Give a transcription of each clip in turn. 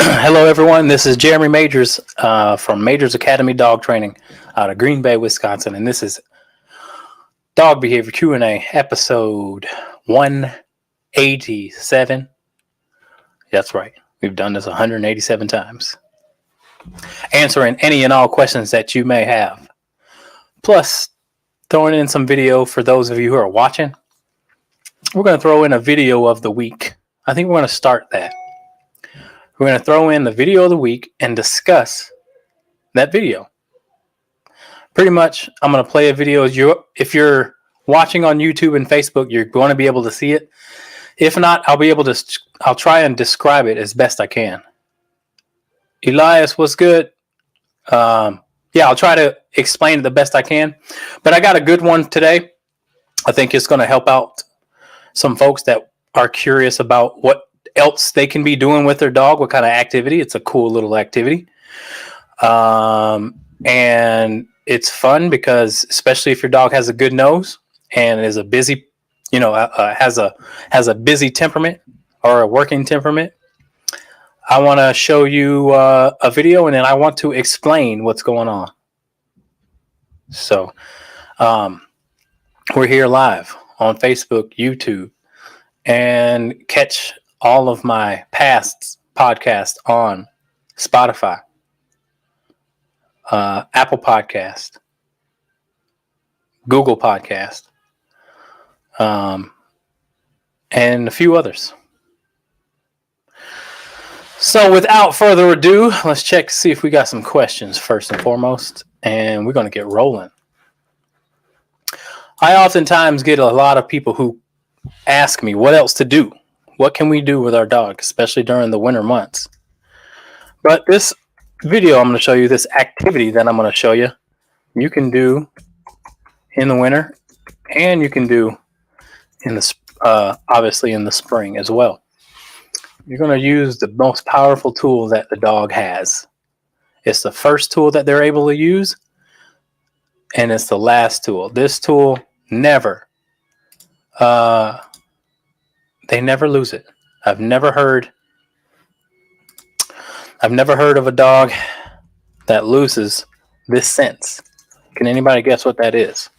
Hello, everyone. This is Jeremy Majors from Majors Academy Dog Training out of Green Bay, Wisconsin, and this is Dog Behavior Q&A episode 187. That's right. We've done this 187 times. Answering any and all questions that you may have. Plus, throwing in some video for those of you who are watching. We're going to throw in a video of the week. I think we're going to start that. We're going to throw in the video of the week and discuss that video. Pretty much, I'm going to play a video. If you're watching on YouTube and Facebook, you're going to be able to see it. If not, I'll try and describe it as best I can. Elias, what's good? I'll try to explain it the best I can. But I got a good one today. I think it's going to help out some folks that are curious about what else they can be doing with their dog, what kind of activity. It's a cool little activity. And it's fun because, especially if your dog has a good nose and is a busy, has a busy temperament or a working temperament, I want to show you a video, and then I want to explain what's going on. So we're here live on Facebook, YouTube, and catch all of my past podcasts on Spotify, Apple Podcast, Google Podcast, and a few others. So without further ado, let's check to see if we got some questions first and foremost, and we're going to get rolling. I oftentimes get a lot of people who ask me what else to do. What can we do with our dog, especially during the winter months? But this video, I'm going to show you this activity that I'm going to show you. You can do in the winter, and you can do in the obviously in the spring as well. You're going to use the most powerful tool that the dog has. It's the first tool that they're able to use, and it's the last tool. This tool never. They never lose it. I've never heard of a dog that loses this sense. Can anybody guess what that is?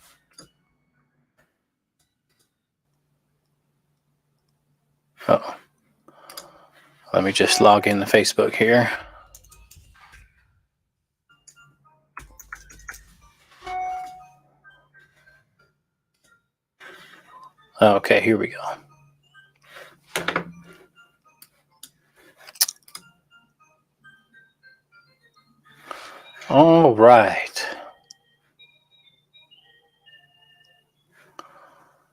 Uh-oh. Let me just log into Facebook here. Okay, here we go. All right.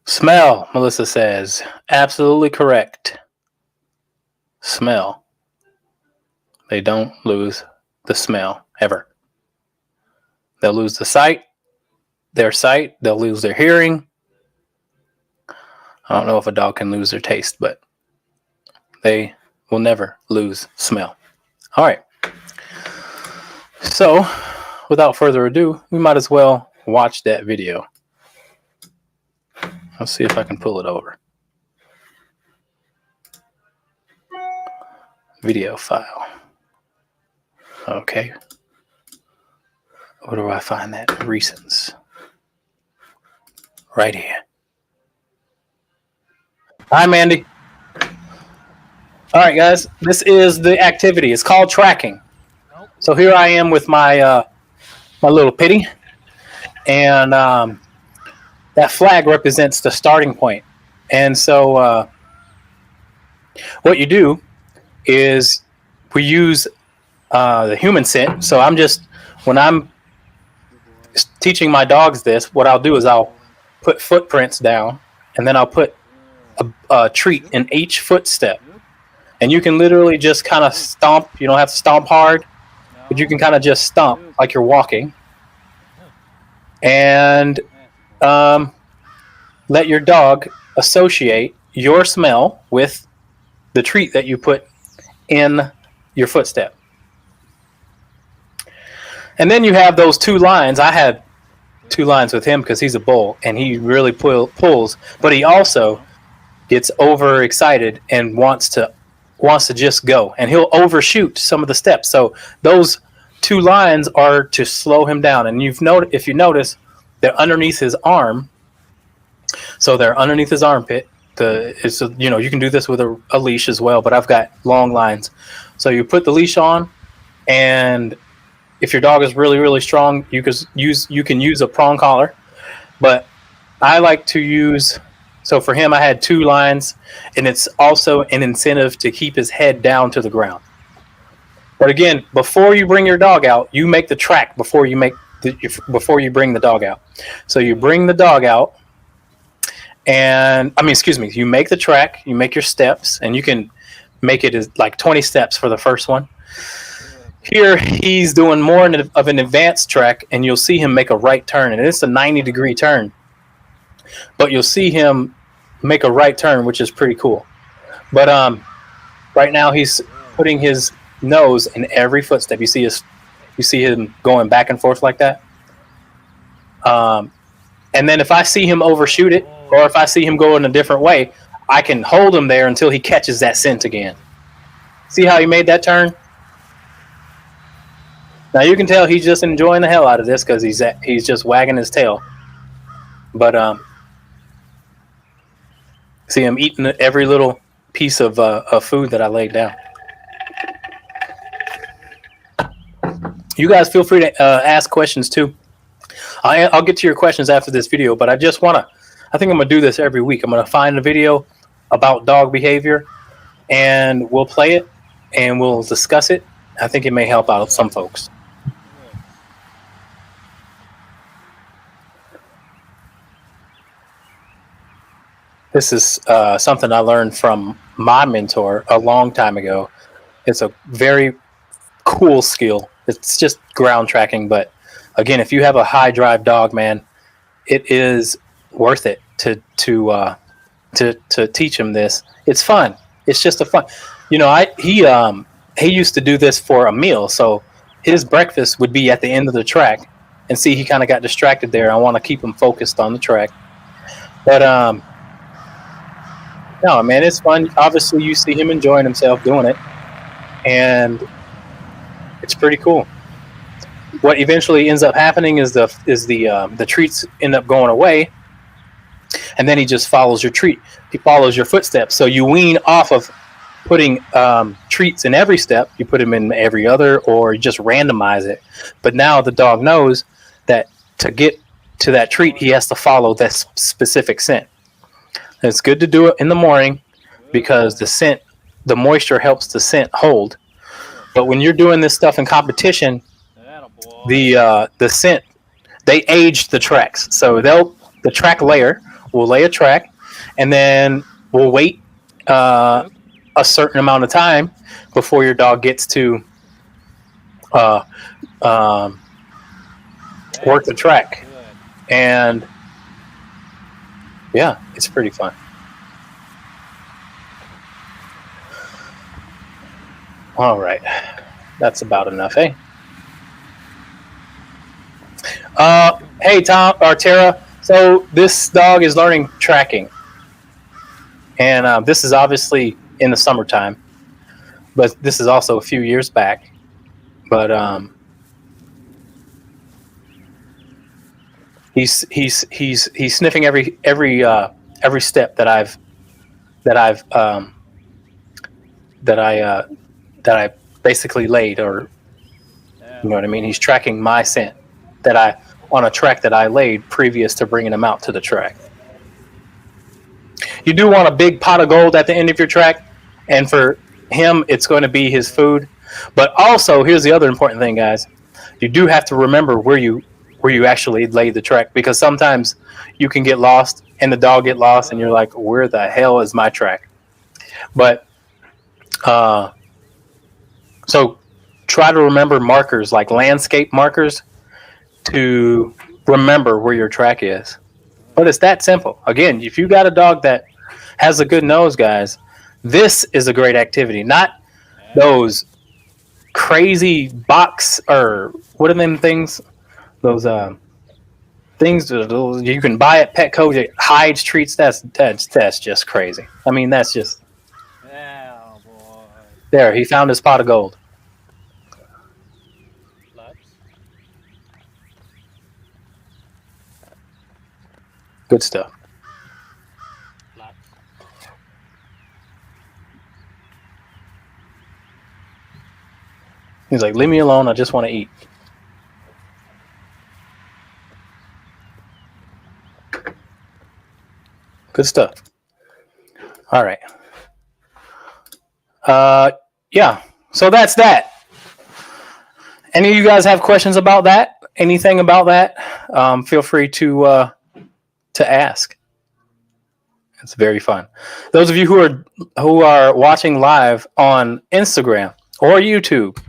Smell, Melissa says. Absolutely correct. Smell. They don't lose the smell ever. They'll lose the sight, they'll lose their hearing. I don't know if a dog can lose their taste, but they will never lose smell. All right. So, without further ado, we might as well watch that video. Let's see if I can pull it over. Video file. Okay. Where do I find that? Recents. Right here. Hi, Mandy. All right, guys. This is the activity. It's called tracking. So here I am with my my little pitty, and that flag represents the starting point. And so what you do is we use the human scent. So when I'm teaching my dogs this, what I'll do is I'll put footprints down, and then I'll put a treat in each footstep. And you can literally just kind of stomp. You don't have to stomp hard, but you can kind of just stomp like you're walking. And let your dog associate your smell with the treat that you put in your footstep. And then you have those two lines. I had two lines with him because he's a bull, and he really pulls, but he also gets overexcited and wants to wants to just go, and he'll overshoot some of the steps. So those 2 lines are to slow him down. And if you notice, they're underneath his arm. So they're underneath his armpit. You can do this with a leash as well, but I've got long lines. So you put the leash on, and if your dog is really, really strong, you can use a prong collar. But I like to use, so for him, I had 2 lines, and it's also an incentive to keep his head down to the ground. But again, before you bring your dog out, you make the track before you bring the dog out. So you bring the dog out, you make the track, you make your steps, and you can make it as like 20 steps for the first one. Here, he's doing more of an advanced track, and you'll see him make a right turn, and it's a 90-degree turn. But you'll see him make a right turn, which is pretty cool. But right now he's putting his nose in every footstep. You see him going back and forth like that. And then if I see him overshoot it, or if I see him go in a different way, I can hold him there until he catches that scent again. See how he made that turn? Now you can tell he's just enjoying the hell out of this because he's just wagging his tail. But see him eating every little piece of food that I laid down. You guys feel free to ask questions too. I'll get to your questions after this video, but I think I'm going to do this every week. I'm going to find a video about dog behavior, and we'll play it, and we'll discuss it. I think it may help out some folks. This is something I learned from my mentor a long time ago. It's a very cool skill. It's just ground tracking, but again, if you have a high drive dog, man, it is worth it to teach him this. It's fun. It's just a fun. He used to do this for a meal, so his breakfast would be at the end of the track. And see, he kind of got distracted there. I want to keep him focused on the track. But no, man, it's fun. Obviously, you see him enjoying himself doing it, and it's pretty cool. What eventually ends up happening is the treats end up going away, and then he just follows your treat. He follows your footsteps. So you wean off of putting treats in every step. You put them in every other, or you just randomize it. But now the dog knows that to get to that treat, he has to follow that specific scent. And it's good to do it in the morning because the moisture helps the scent hold. But when you're doing this stuff in competition, the scent, they age the tracks. So the track layer will lay a track, and then we'll wait a certain amount of time before your dog gets to work the track. And yeah, it's pretty fun. All right, that's about enough, eh? Hey, Tom or Tara. So this dog is learning tracking, and this is obviously in the summertime, but this is also a few years back. But he's sniffing every step that I basically laid, or you know what I mean. He's tracking my scent on a track that I laid previous to bringing him out to the track. You do want a big pot of gold at the end of your track, and for him, it's going to be his food. But also, here's the other important thing, guys. You do have to remember where you actually laid the track, because sometimes you can get lost and the dog get lost, and you're like, where the hell is my track? But so try to remember markers like landscape markers to remember where your track is. But it's that simple. Again, if you got a dog that has a good nose, guys, this is a great activity. Not those crazy box, or what are them things? Those things you can buy at Petco, hides treats. That's just crazy. I mean, that's just. There, he found his pot of gold. Good stuff. He's like, leave me alone. I just want to eat. Good stuff. All right. Yeah. So that's that. Any of you guys have questions about that? Anything about that? Feel free to ask. It's very fun. Those of you who are watching live on Instagram or YouTube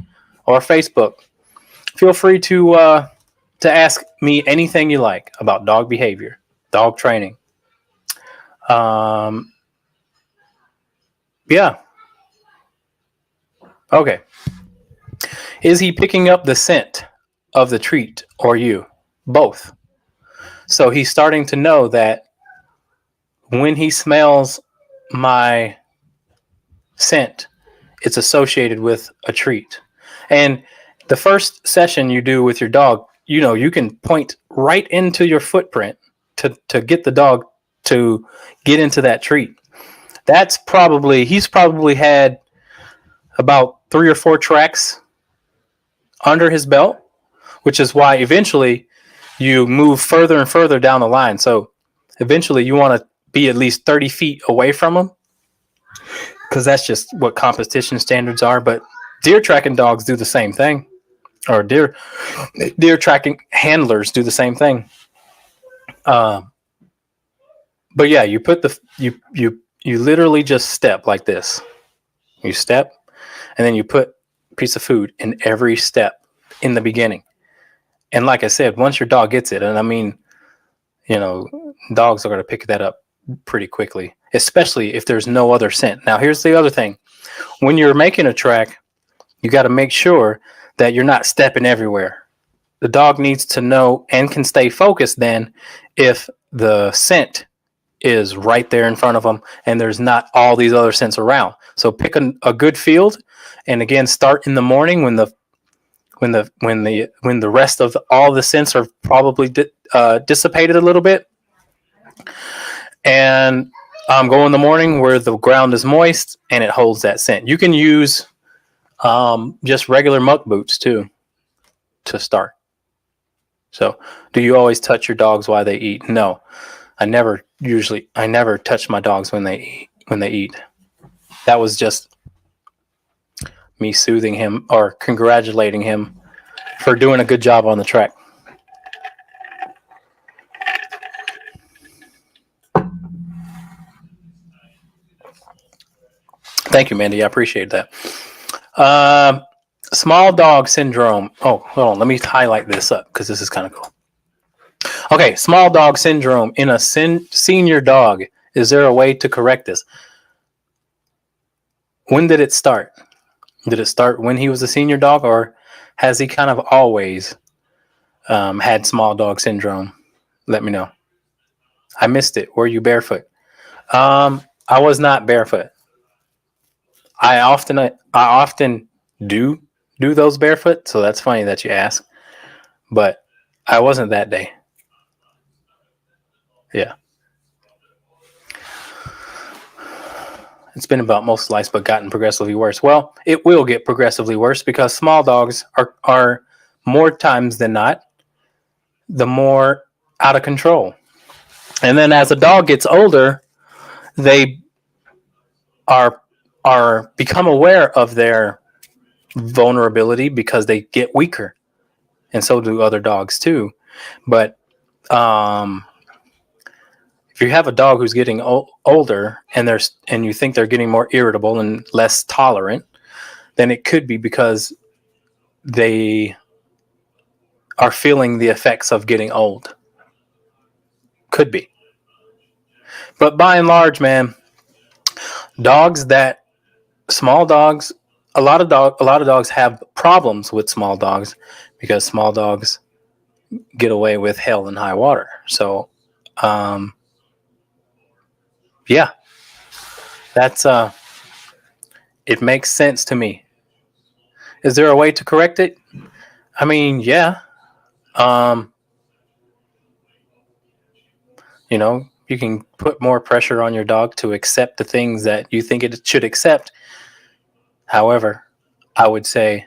or Facebook, feel free to ask me anything you like about dog behavior, dog training. Yeah. Okay. Is he picking up the scent of the treat or you? Both. So he's starting to know that when he smells my scent, it's associated with a treat. And the first session you do with your dog, you can point right into your footprint to get the dog to get into that treat. He's probably had about 3 or 4 tracks under his belt, which is why eventually you move further and further down the line. So eventually you want to be at least 30 feet away from him, because that's just what competition standards are. But deer tracking dogs do the same thing, or deer tracking handlers do the same thing. But yeah, you put you literally just step like this. You step, and then you put a piece of food in every step in the beginning. And like I said, once your dog gets it, and I mean, dogs are going to pick that up pretty quickly, especially if there's no other scent. Now, here's the other thing. When you're making a track, you got to make sure that you're not stepping everywhere. The dog needs to know and can stay focused then if the scent is right there in front of them and there's not all these other scents around. So pick a good field, and again, start in the morning when the rest of all the scents are probably dissipated a little bit, and go in the morning where the ground is moist and it holds that scent. You can use just regular muck boots too to start. So, do you always touch your dogs while they eat? No, I never touch my dogs when they eat. That was just me soothing him or congratulating him for doing a good job on the track. Thank you, Mandy. I appreciate that. Small dog syndrome. Oh, hold on. Let me highlight this up because this is kind of cool. Okay, small dog syndrome in a senior dog. Is there a way to correct this? When did it start? Did it start when he was a senior dog, or has he kind of always had small dog syndrome? Let me know. I missed it. Were you barefoot? I was not barefoot. I often do those barefoot, so that's funny that you ask. But I wasn't that day. Yeah. It's been about most lives, but gotten progressively worse. Well, it will get progressively worse because small dogs are more times than not the more out of control. And then as a dog gets older, they are become aware of their vulnerability because they get weaker, and so do other dogs too. But if you have a dog who's getting older and you think they're getting more irritable and less tolerant, then it could be because they are feeling the effects of getting old. Could be. But by and large, man, small dogs, a lot of dogs have problems with small dogs because small dogs get away with hell and high water. So, yeah, that's It makes sense to me. Is there a way to correct it? I mean, yeah. You can put more pressure on your dog to accept the things that you think it should accept. However, I would say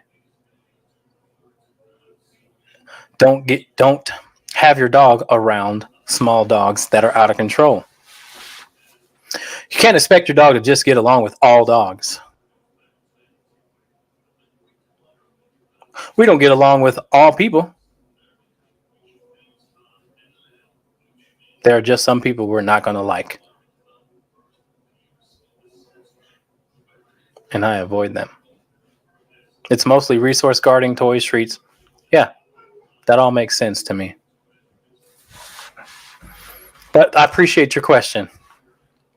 don't have your dog around small dogs that are out of control. You can't expect your dog to just get along with all dogs. We don't get along with all people. There are just some people we're not going to like. And I avoid them. It's mostly resource guarding, toys, treats. Yeah, that all makes sense to me. But I appreciate your question.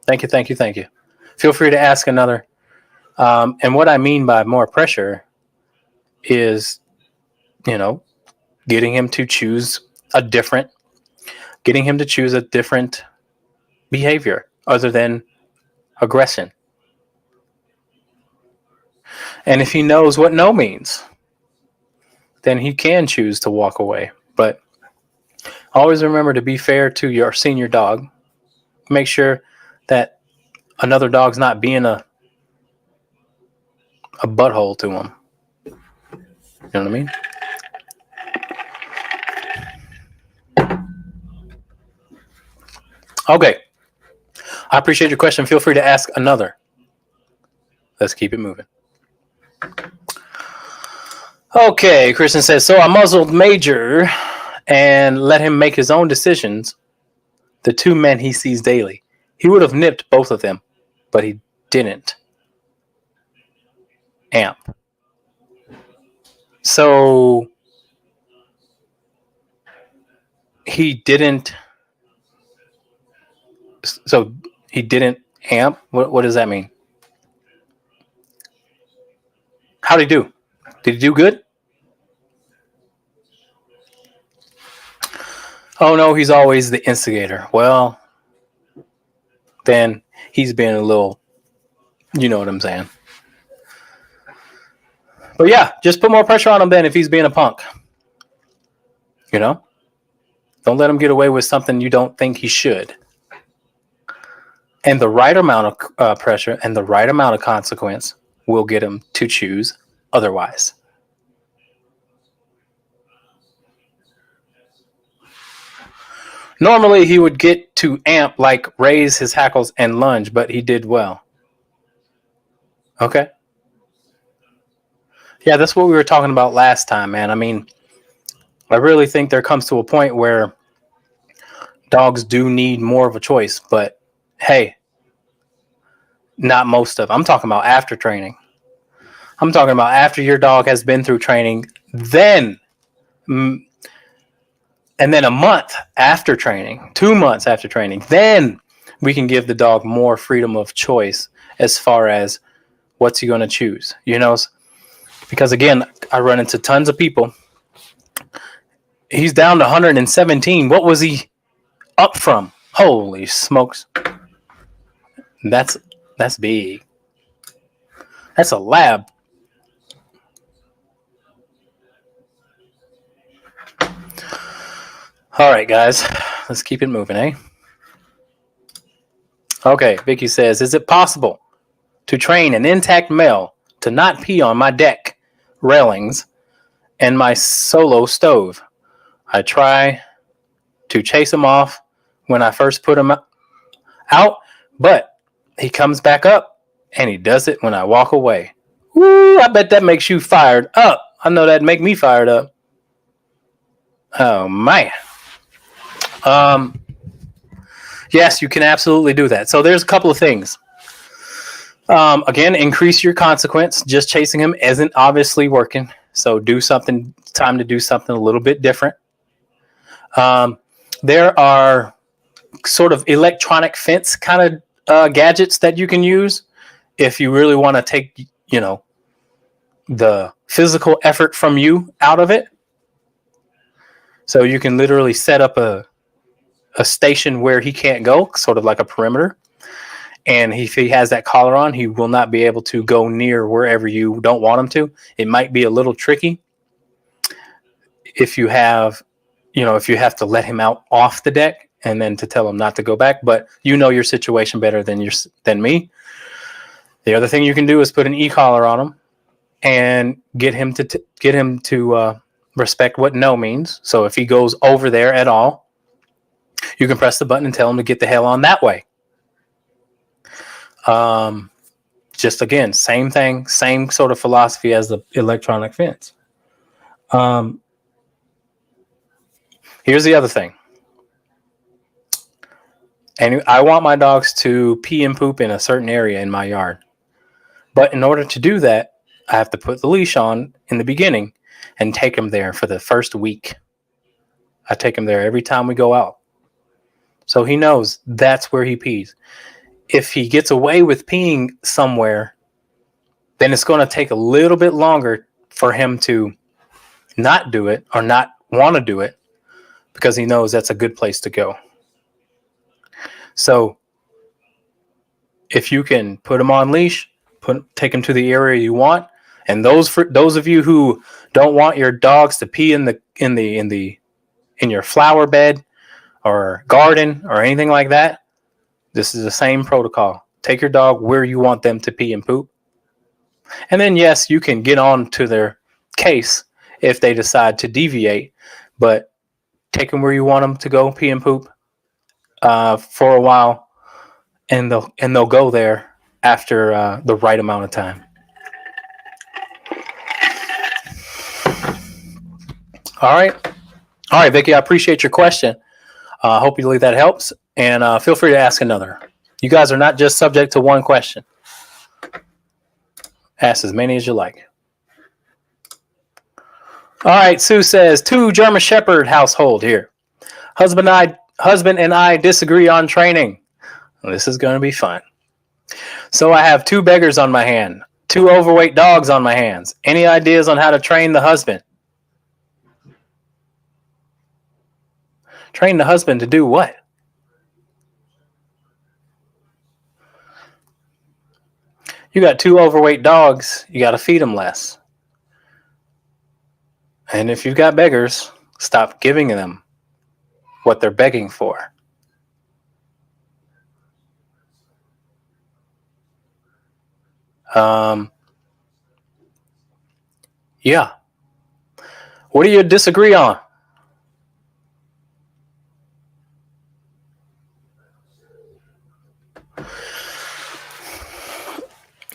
Thank you. Feel free to ask another. And what I mean by more pressure is, getting him to choose a different behavior other than aggression. And if he knows what no means, then he can choose to walk away. But always remember to be fair to your senior dog. Make sure that another dog's not being a butthole to him. You know what I mean? Okay. I appreciate your question. Feel free to ask another. Let's keep it moving. Okay, Christian says, so I muzzled Major and let him make his own decisions. The two men he sees daily. He would have nipped both of them, but he didn't. Amp. So he didn't amp? What does that mean? How did he do? Did he do good? Oh no, he's always the instigator. Well, then he's being a little, you know what I'm saying. But yeah, just put more pressure on him then if he's being a punk. Don't let him get away with something you don't think he should. And the right amount of pressure and the right amount of consequence will get him to choose otherwise. Normally, he would get to amp, like raise his hackles and lunge, but he did well. Okay. Yeah, that's what we were talking about last time, man. I mean, I really think there comes to a point where dogs do need more of a choice, but hey, not most of them. I'm talking about after training. I'm talking about after your dog has been through training, then and then a month after training, 2 months after training, then we can give the dog more freedom of choice as far as what's he going to choose, because again, I run into tons of people. He's down to 117. What was he up from? Holy smokes. That's big. That's a lab. All right, guys, let's keep it moving, eh? Okay, Vicky says, is it possible to train an intact male to not pee on my deck railings and my solo stove? I try to chase him off when I first put him out, but he comes back up and he does it when I walk away. Woo, I bet that makes you fired up. I know that'd make me fired up. Oh, man. Yes, you can absolutely do that. So there's a couple of things. Again, increase your consequence. Just chasing him isn't obviously working. So time to do something a little bit different. There are sort of electronic fence kind of gadgets that you can use if you really want to take, the physical effort from you out of it. So you can literally set up a station where he can't go, sort of like a perimeter. And if he has that collar on, he will not be able to go near wherever you don't want him to. It might be a little tricky if you have, if you have to let him out off the deck and then to tell him not to go back. But you know your situation better than me. The other thing you can do is put an e-collar on him and get him to respect what no means. So if he goes over there at all, you can press the button and tell him to get the hell on that way. Just again, same thing, same sort of philosophy as the electronic fence. Here's the other thing. And I want my dogs to pee and poop in a certain area in my yard. But in order to do that, I have to put the leash on in the beginning and take him there for the first week. I take him there every time we go out. So he knows that's where he pees. If he gets away with peeing somewhere, then it's going to take a little bit longer for him to not do it or not want to do it because he knows that's a good place to go. So if you can put him on leash, take him to the area you want, and those of you who don't want your dogs to pee in your flower bed or garden or anything like that, this is the same protocol. Take your dog where you want them to pee and poop. And then, yes, you can get on to their case if they decide to deviate, but take them where you want them to go pee and poop for a while, and they'll go there after the right amount of time. All right, Vicky, I appreciate your question. Hopefully that helps, and feel free to ask another. You guys are not just subject to one question. Ask as many as you like. All right, Sue says, 2 German Shepherd household here. Husband and I disagree on training. Well, this is going to be fun. So I have 2 beggars on my hand, 2 overweight dogs on my hands. Any ideas on how to train the husband? Train the husband to do what? You got 2 overweight dogs, you got to feed them less. And if you've got beggars, stop giving them what they're begging for. Yeah. What do you disagree on?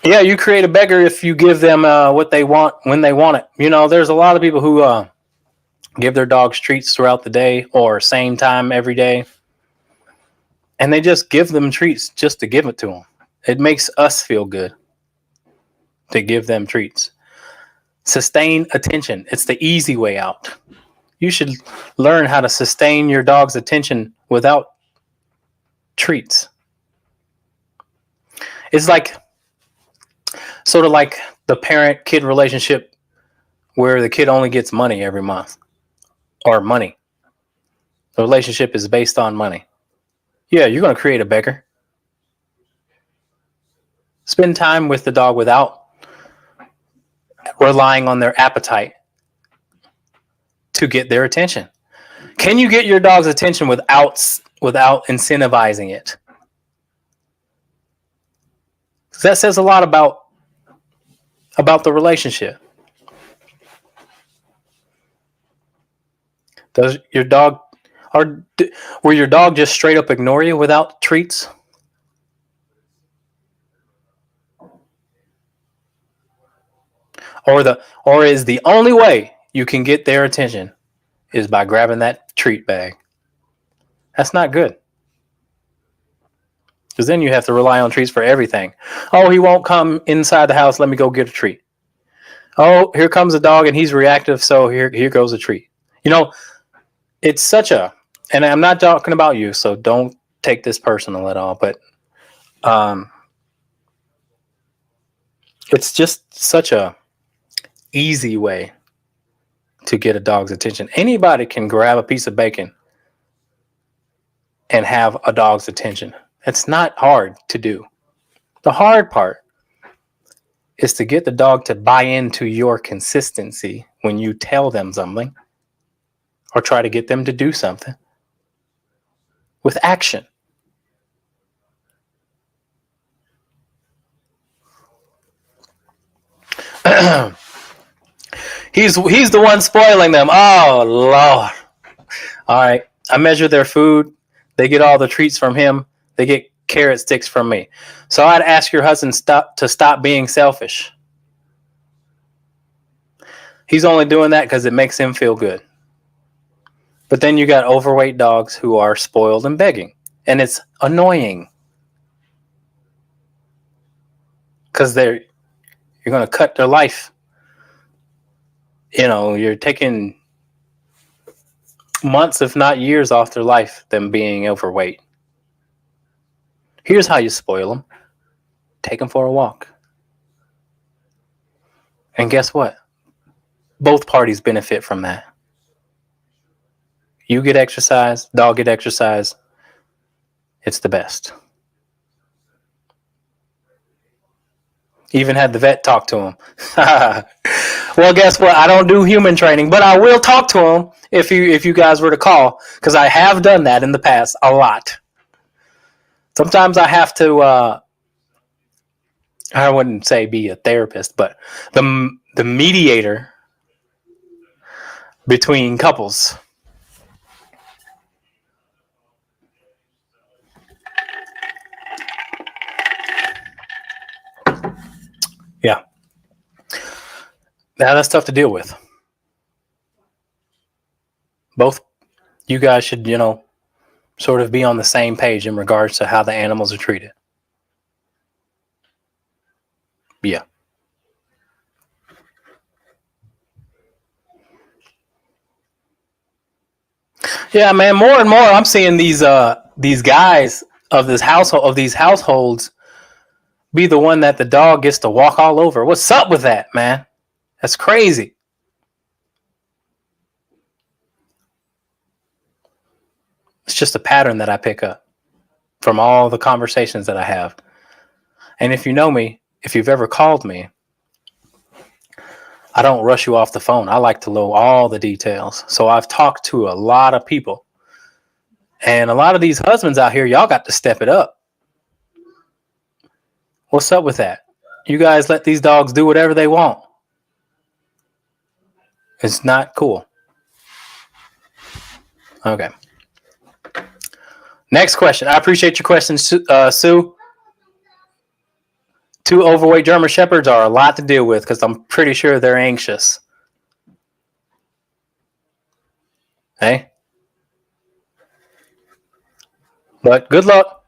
Yeah, you create a beggar if you give them what they want when they want it. There's a lot of people who give their dogs treats throughout the day or same time every day. And they just give them treats just to give it to them. It makes us feel good to give them treats. Sustain attention. It's the easy way out. You should learn how to sustain your dog's attention without treats. It's sort of like the parent-kid relationship where the kid only gets money every month. Or money. The relationship is based on money. Yeah, you're going to create a beggar. Spend time with the dog without relying on their appetite to get their attention. Can you get your dog's attention without incentivizing it? That says a lot about the relationship. Will your dog just straight up ignore you without treats? Or is the only way you can get their attention is by grabbing that treat bag? That's not good. Because then you have to rely on treats for everything. Oh, he won't come inside the house. Let me go get a treat. Oh, here comes a dog and he's reactive. So here goes a treat. It's such and I'm not talking about you, so don't take this personal at all. But it's just such a easy way to get a dog's attention. Anybody can grab a piece of bacon and have a dog's attention. It's not hard to do. The hard part is to get the dog to buy into your consistency when you tell them something or try to get them to do something with action. He's the one spoiling them. Oh, Lord. All right. I measure their food. They get all the treats from him. They get carrot sticks from me. So I'd ask your husband to stop being selfish. He's only doing that because it makes him feel good. But then you got overweight dogs who are spoiled and begging. And it's annoying. Because you're going to cut their life. You know, you're taking months, if not years, off their life, them being overweight. Here's how you spoil them. Take them for a walk. And guess what? Both parties benefit from that. You get exercise, dog get exercise. It's the best. Even had the vet talk to him. Well, guess what? I don't do human training, but I will talk to him if you guys were to call, because I have done that in the past a lot. Sometimes I have to, I wouldn't say be a therapist, but the mediator between couples. Yeah. Now that's tough to deal with. Both you guys should, sort of be on the same page in regards to how the animals are treated. Yeah. Yeah, man, more and more I'm seeing these guys of these households be the one that the dog gets to walk all over. What's up with that, man? That's crazy. It's just a pattern that I pick up from all the conversations that I have. And if you know me, if you've ever called me, I don't rush you off the phone. I like to know all the details. So I've talked to a lot of people. And a lot of these husbands out here, y'all got to step it up. What's up with that? You guys let these dogs do whatever they want. It's not cool. Okay. Next question. I appreciate your question, Sue. 2 overweight German Shepherds are a lot to deal with because I'm pretty sure they're anxious. Hey? But good luck.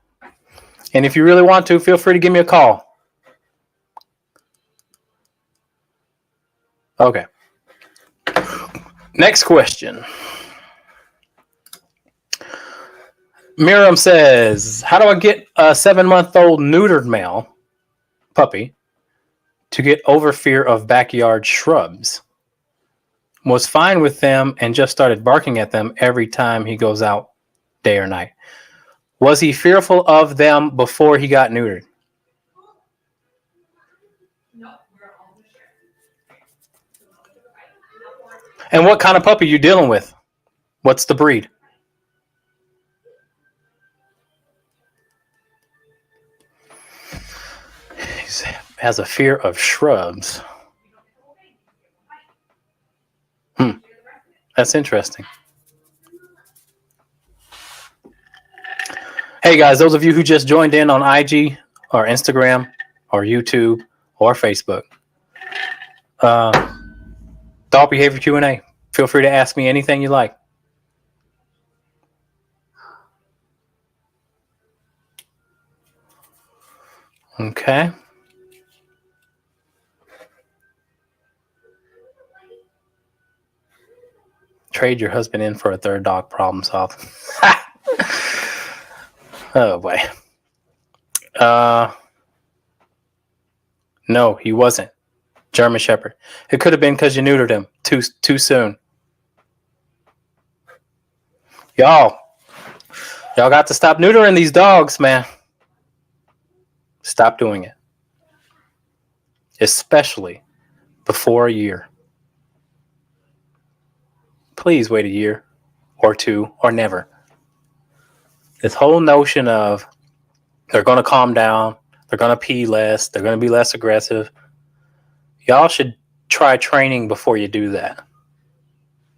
And if you really want to, feel free to give me a call. Okay. Next question. Miriam says, how do I get a 7-month-old neutered male puppy to get over fear of backyard shrubs? Was fine with them and just started barking at them every time he goes out day or night. Was he fearful of them before he got neutered? And what kind of puppy are you dealing with? What's the breed? He has a fear of shrubs. That's interesting. Hey guys, those of you who just joined in on IG or Instagram or YouTube or Facebook, Dog Behavior Q&A. Feel free to ask me anything you like. Okay. Trade your husband in for a third dog, problem solved. Oh boy. No, he wasn't. German Shepherd. It could have been because you neutered him too soon. Y'all got to stop neutering these dogs, man. Stop doing it. Especially before a year. Please wait a year or two or never. This whole notion of they're going to calm down, they're going to pee less, they're going to be less aggressive. Y'all should try training before you do that.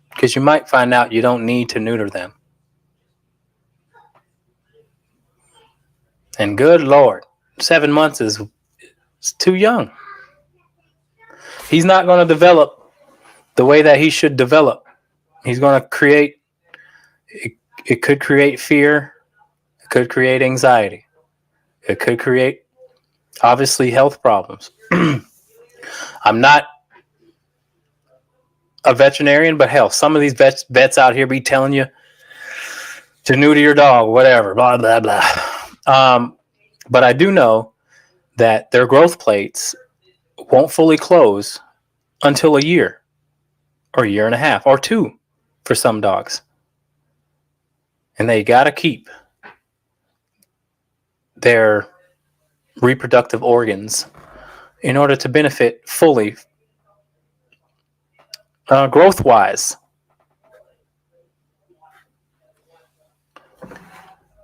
Because you might find out you don't need to neuter them. And good Lord, 7 months is too young. He's not going to develop the way that he should develop. He's going to create, it could create fear. It could create anxiety. It could create, obviously, health problems. I'm not a veterinarian, but hell, some of these vets out here be telling you to neuter your dog, whatever, blah, blah, blah. But I do know that their growth plates won't fully close until a year or a year and a half or 2 for some dogs. And they got to keep their reproductive organs in order to benefit fully growth-wise.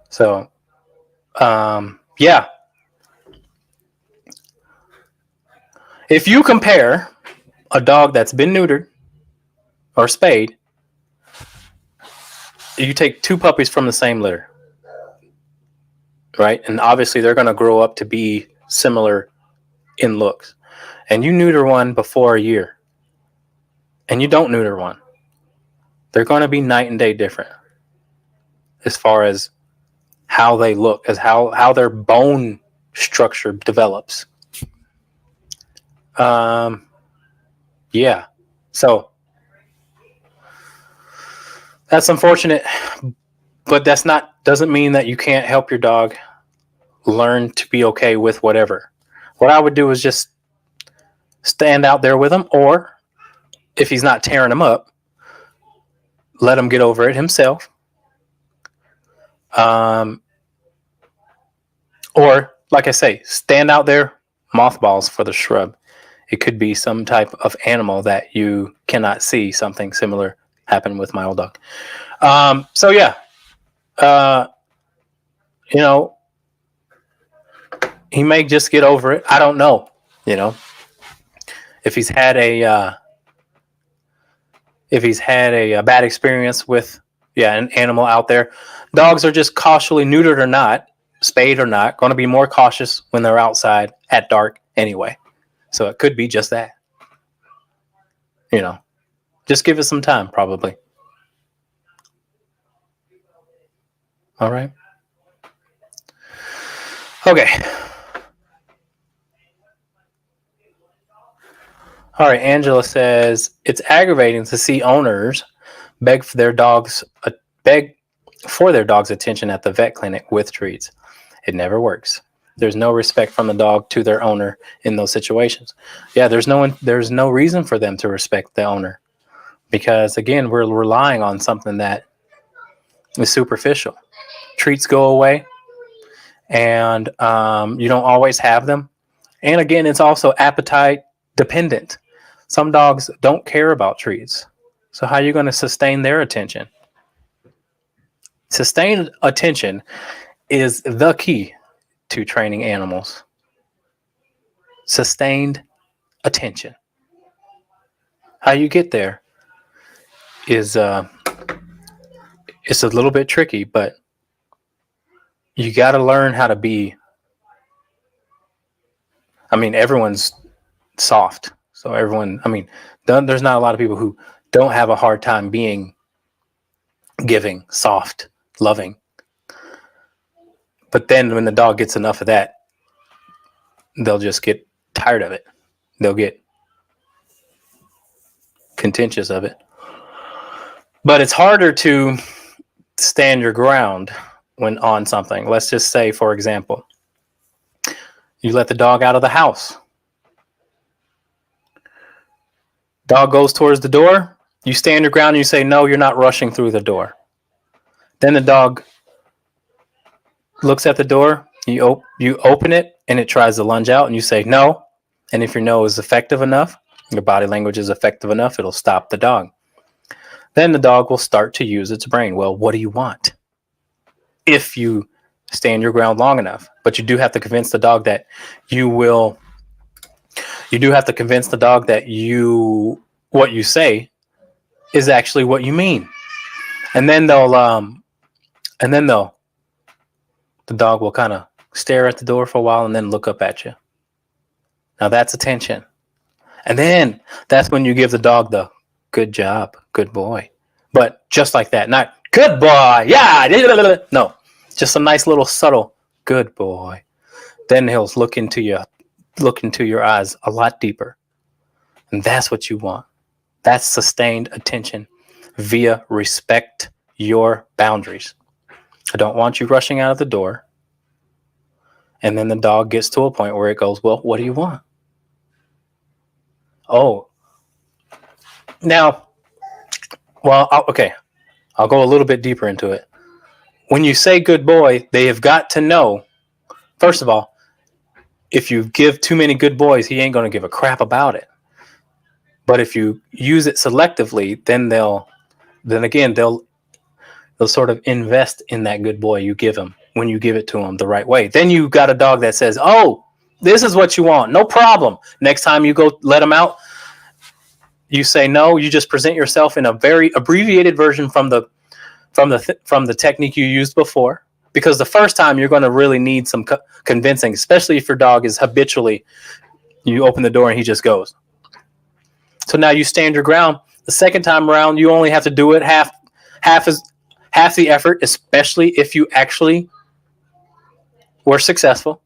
So, yeah. If you compare a dog that's been neutered or spayed, you take 2 puppies from the same litter, right? And obviously they're going to grow up to be similar in looks. And you neuter one before a year, and you don't neuter one, they're going to be night and day different as far as how they look, as how their bone structure develops. Yeah. So that's unfortunate, but doesn't mean that you can't help your dog learn to be okay with whatever. What I would do is just stand out there with him, or if he's not tearing him up, let him get over it himself. Or, like I say, stand out there, mothballs for the shrub. It could be some type of animal that you cannot see. Something similar happened with my old dog. So yeah, he may just get over it. I don't know. If he's had a bad experience with an animal out there. Dogs are just cautiously neutered or not, spayed or not, going to be more cautious when they're outside at dark anyway. So it could be just that. Just give it some time, probably. All right. Okay. All right. Angela says it's aggravating to see owners beg for their dog's attention at the vet clinic with treats. It never works. There's no respect from the dog to their owner in those situations. Yeah, there's no reason for them to respect the owner, because again, we're relying on something that is superficial. Treats go away, and you don't always have them. And again, it's also appetite dependent. Some dogs don't care about treats. So how are you going to sustain their attention? Sustained attention is the key to training animals. Sustained attention. How you get there is it's a little bit tricky, but you got to learn how to be. Everyone's soft. So there's not a lot of people who don't have a hard time being giving, soft, loving. But then when the dog gets enough of that, they'll just get tired of it. They'll get contentious of it. But it's harder to stand your ground when on something. Let's just say, for example, you let the dog out of the house. Dog goes towards the door. You stand your ground and you say, no, you're not rushing through the door. Then the dog looks at the door. You open it and it tries to lunge out and you say no, and if your no is effective enough, your body language is effective enough, it'll stop the dog. Then the dog will start to use its brain. Well, what do you want? If you stand your ground long enough. But you do have to convince the dog that what you say is actually what you mean. And then the dog will kind of stare at the door for a while and then look up at you. Now that's attention. And then that's when you give the dog the good job, good boy. But just like that, not good boy, yeah, no, just a nice little subtle good boy. Then he'll look into your eyes a lot deeper. And that's what you want. That's sustained attention via respect your boundaries. I don't want you rushing out of the door. And then the dog gets to a point where it goes, well, what do you want? Oh, now, well, okay. I'll go a little bit deeper into it. When you say good boy, they have got to know, first of all, if you give too many good boys, he ain't going to give a crap about it. But if you use it selectively, then they'll sort of invest in that good boy you give him when you give it to him the right way. Then you got a dog that says, oh, this is what you want. No problem. Next time you go let him out, you say no. You just present yourself in a very abbreviated version from the technique you used before. Because the first time you're going to really need some convincing, especially if your dog is habitually, you open the door and he just goes. So now you stand your ground. The second time around, you only have to do it half the effort, especially if you actually were successful.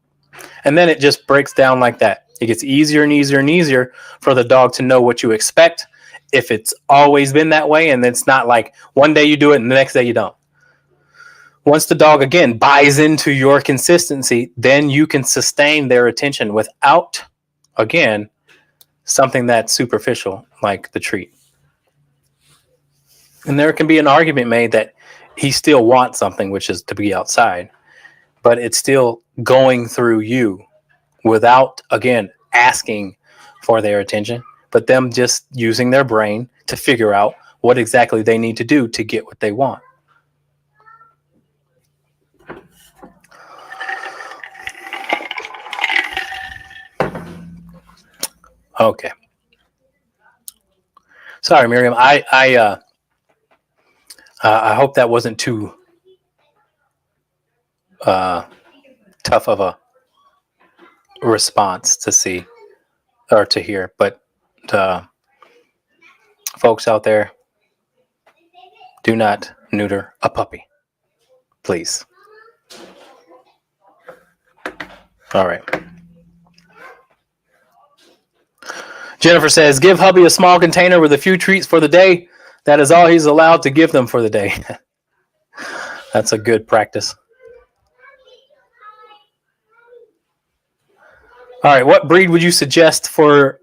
And then it just breaks down like that. It gets easier and easier and easier for the dog to know what you expect if it's always been that way. And it's not like one day you do it and the next day you don't. Once the dog, again, buys into your consistency, then you can sustain their attention without, again, something that's superficial like the treat. And there can be an argument made that he still wants something, which is to be outside, but it's still going through you without, again, asking for their attention, but them just using their brain to figure out what exactly they need to do to get what they want. Okay. Sorry, Miriam. I hope that wasn't too tough of a response to see or to hear. But folks out there, do not neuter a puppy, please. All right. Jennifer says, give hubby a small container with a few treats for the day. That is all he's allowed to give them for the day. That's a good practice. All right. What breed would you suggest for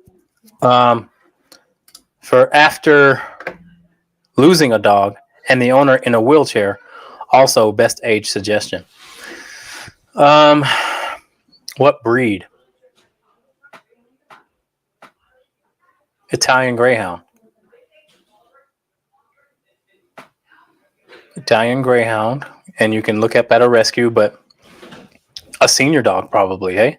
after losing a dog and the owner in a wheelchair? Also, best age suggestion. What breed? Italian Greyhound. Italian Greyhound, and you can look up at a rescue, but a senior dog probably, hey?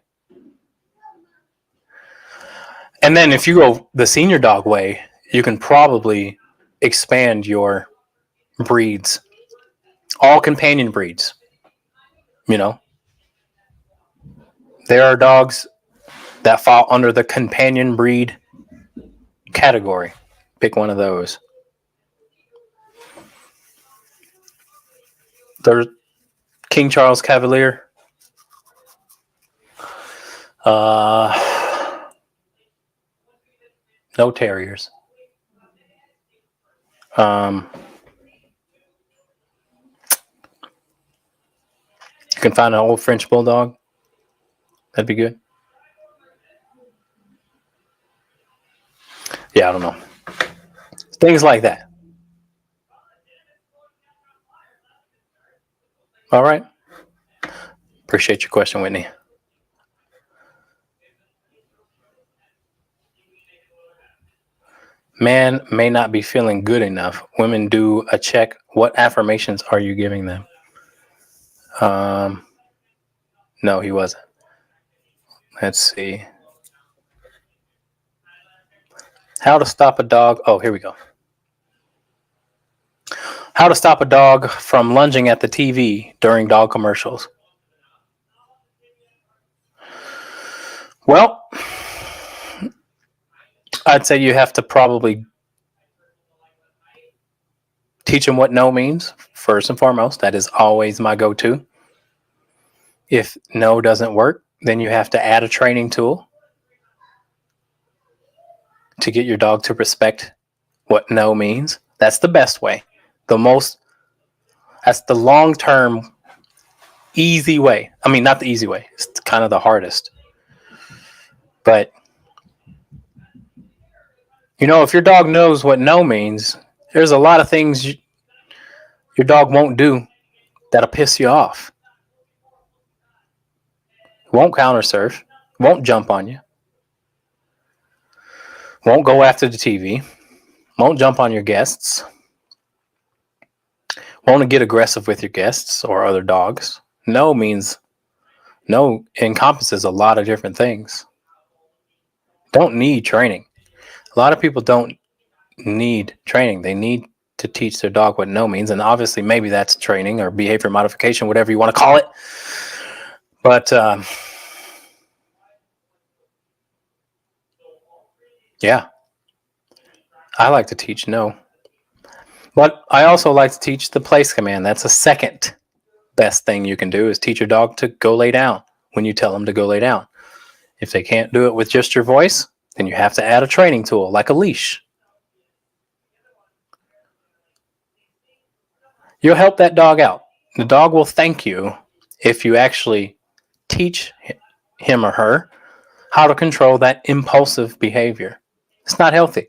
And then if you go the senior dog way, you can probably expand your breeds. All companion breeds. You know? There are dogs that fall under the companion breed category. Pick one of those. There's King Charles Cavalier. No terriers. You can find an old French bulldog. That'd be good. Yeah, I don't know. Things like that. All right. Appreciate your question, Whitney. Man may not be feeling good enough. Women do a check. What affirmations are you giving them? No, he wasn't. Let's see. How to stop a dog. Oh, here we go. How to stop a dog from lunging at the TV during dog commercials. Well, I'd say you have to probably teach them what no means, first and foremost. That is always my go-to. If no doesn't work, then you have to add a training tool to get your dog to respect what no means. That's the best way. That's the long-term easy way. I mean, not the easy way. It's kind of the hardest. But, if your dog knows what no means, there's a lot of things your dog won't do that'll piss you off. Won't counter surf. Won't jump on you. Won't go after the TV. Won't jump on your guests. Won't get aggressive with your guests or other dogs. No means no encompasses a lot of different things. Don't need training. A lot of people don't need training. They need to teach their dog what no means. And obviously maybe that's training or behavior modification, whatever you want to call it. But yeah, I like to teach no. But I also like to teach the place command. That's a second best thing you can do, is teach your dog to go lay down when you tell them to go lay down. If they can't do it with just your voice, then you have to add a training tool like a leash. You'll help that dog out. The dog will thank you if you actually teach him or her how to control that impulsive behavior. It's not healthy.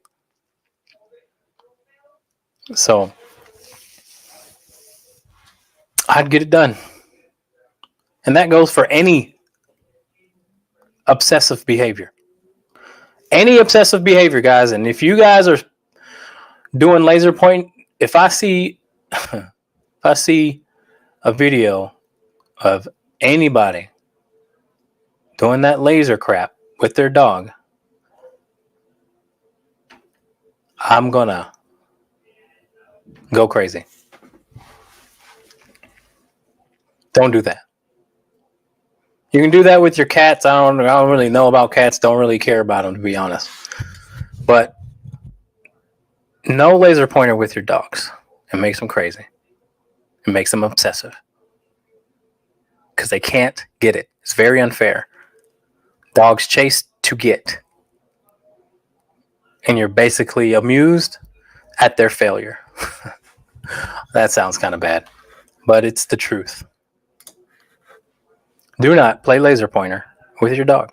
So I'd get it done. And that goes for any obsessive behavior. Any obsessive behavior, guys. And if you guys are doing laser point, if I see a video of anybody doing that laser crap with their dog, I'm gonna go crazy. Don't do that. You can do that with your cats. I don't really know about cats. Don't really care about them, to be honest. But no laser pointer with your dogs. It makes them crazy. It makes them obsessive. Because they can't get it. It's very unfair. Dogs chase to get. And you're basically amused at their failure. That sounds kind of bad. But it's the truth. Do not play laser pointer with your dog.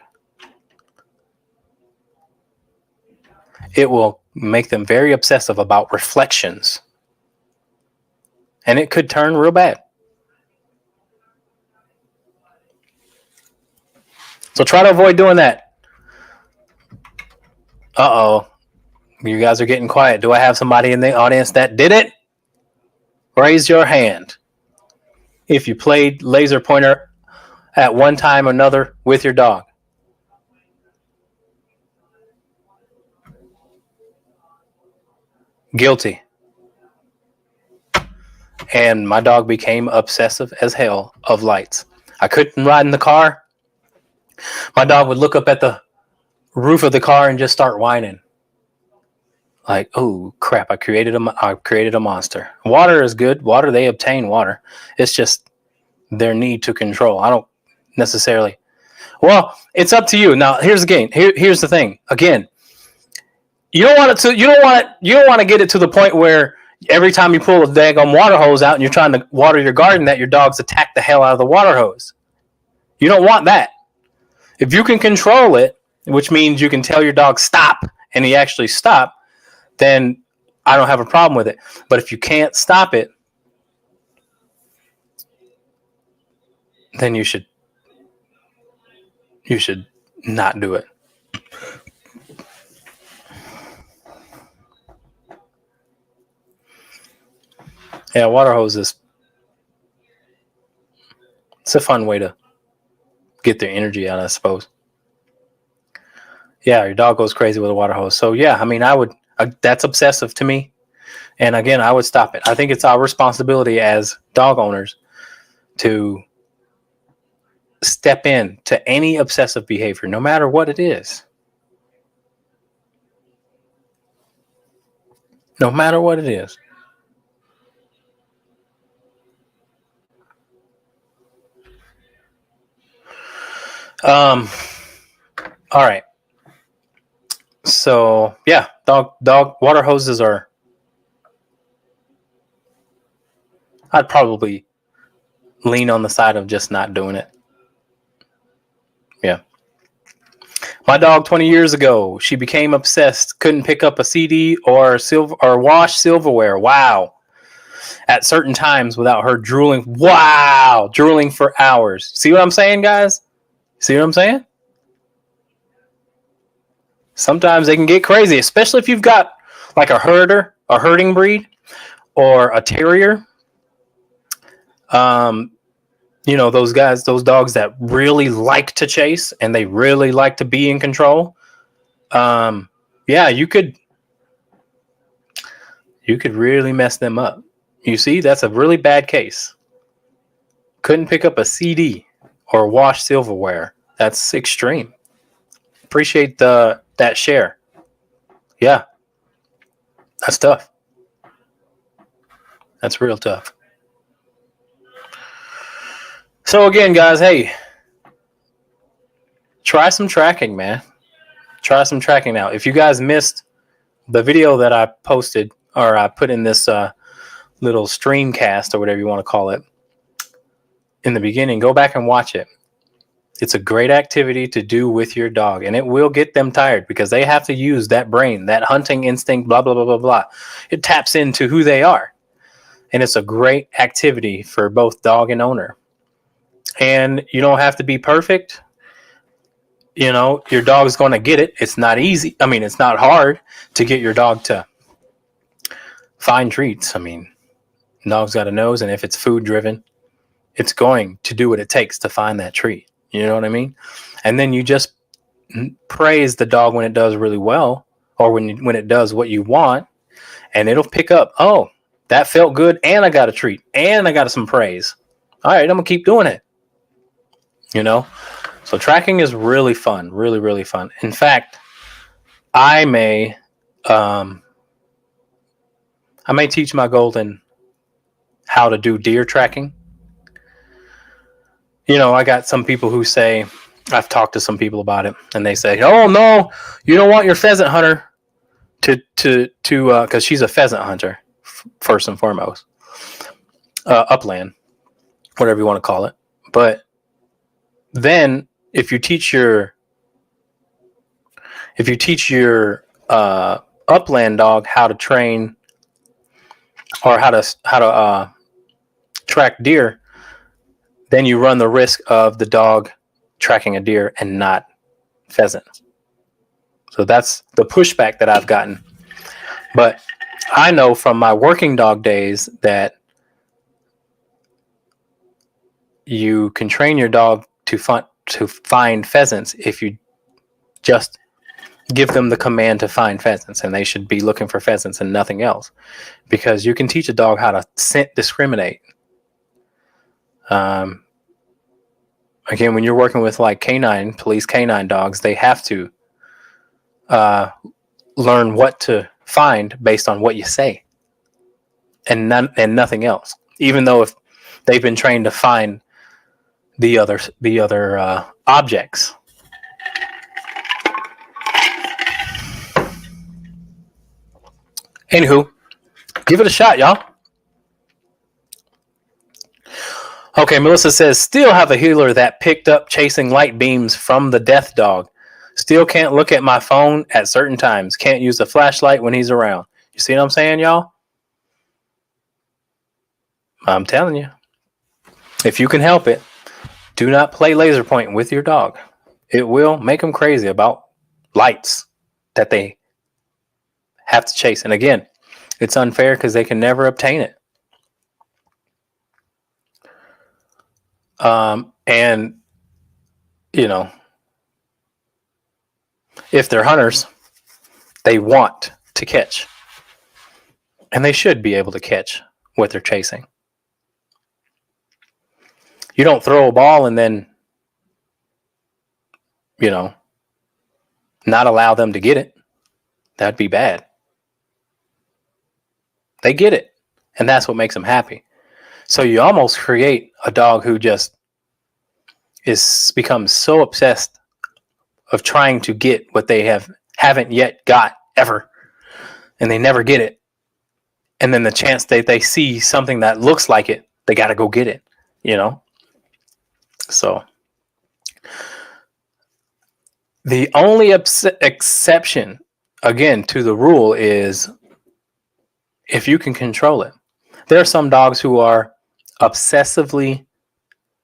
It will make them very obsessive about reflections. And it could turn real bad. So try to avoid doing that. Uh-oh. You guys are getting quiet. Do I have somebody in the audience that did it? Raise your hand if you played laser pointer at one time or another with your dog. Guilty. And my dog became obsessive as hell of lights. I couldn't ride in the car. My dog would look up at the roof of the car and just start whining. Like, oh crap, I created a monster. Water is good. Water, they obtain water. It's just their need to control. I don't necessarily. Well, it's up to you. Now, here's the game. Here's the thing. Again, you don't want to get it to the point where every time you pull a daggone water hose out and you're trying to water your garden, that your dogs attack the hell out of the water hose. You don't want that. If you can control it, which means you can tell your dog stop and he actually stop, then I don't have a problem with it. But if you can't stop it, then you should not do it. Yeah, water hoses. It's a fun way to get their energy out, I suppose. Yeah, your dog goes crazy with a water hose. So yeah, I mean, I would. That's obsessive to me. And again, I would stop it. I think it's our responsibility as dog owners to step in to any obsessive behavior, no matter what it is. No matter what it is. All right. So yeah, dog water hoses are. I'd probably lean on the side of just not doing it. Yeah. My dog 20 years ago, she became obsessed, couldn't pick up a CD or wash silverware. Wow. At certain times without her drooling. Wow. Drooling for hours. See what I'm saying, guys? See what I'm saying? Sometimes they can get crazy, especially if you've got like a herding breed, or a terrier. Those dogs that really like to chase and they really like to be in control. Yeah, you could really mess them up. You see, that's a really bad case. Couldn't pick up a CD or wash silverware. That's extreme. Appreciate that share. Yeah, that's tough. That's real tough. So again, guys, hey, try some tracking, man. Try some tracking now. If you guys missed the video that I posted, or I put in this little streamcast or whatever you want to call it in the beginning, go back and watch it. It's a great activity to do with your dog, and it will get them tired because they have to use that brain, that hunting instinct, blah, blah, blah, blah, blah. It taps into who they are, and it's a great activity for both dog and owner. And you don't have to be perfect. Your dog's going to get it. It's not easy. I mean, it's not hard to get your dog to find treats. I mean, dog's got a nose, and if it's food driven, it's going to do what it takes to find that treat. You know what I mean? And then you just praise the dog when it does really well, or when it does what you want, and it'll pick up, oh, that felt good, and I got a treat, and I got some praise. All right, I'm going to keep doing it. So tracking is really fun, really, really fun. In fact, I may teach my Golden how to do deer tracking. I got some people who say, I've talked to some people about it, and they say, oh no, you don't want your pheasant hunter to because she's a pheasant hunter first and foremost, upland, whatever you want to call it. But then if you teach your upland dog how to train, or how to track deer, then you run the risk of the dog tracking a deer and not pheasant. So that's the pushback that I've gotten. But I know from my working dog days that you can train your dog to find pheasants if you just give them the command to find pheasants, and they should be looking for pheasants and nothing else, because you can teach a dog how to scent discriminate. Again, when you're working with like police canine dogs, they have to learn what to find based on what you say, and nothing else. Even though if they've been trained to find the other objects. Anywho, give it a shot, y'all. Okay, Melissa says, still have a healer that picked up chasing light beams from the death dog. Still can't look at my phone at certain times. Can't use a flashlight when he's around. You see what I'm saying, y'all? I'm telling you. If you can help it, do not play laser point with your dog. It will make them crazy about lights that they have to chase. And again, it's unfair because they can never obtain it. And, you know, if they're hunters, they want to catch. And they should be able to catch what they're chasing. You don't throw a ball and then, not allow them to get it. That'd be bad. They get it. And that's what makes them happy. So you almost create a dog who just becomes so obsessed of trying to get what they haven't yet got ever. And they never get it. And then the chance that they see something that looks like it, they got to go get it, So the only exception, again, to the rule is if you can control it. There are some dogs who are obsessively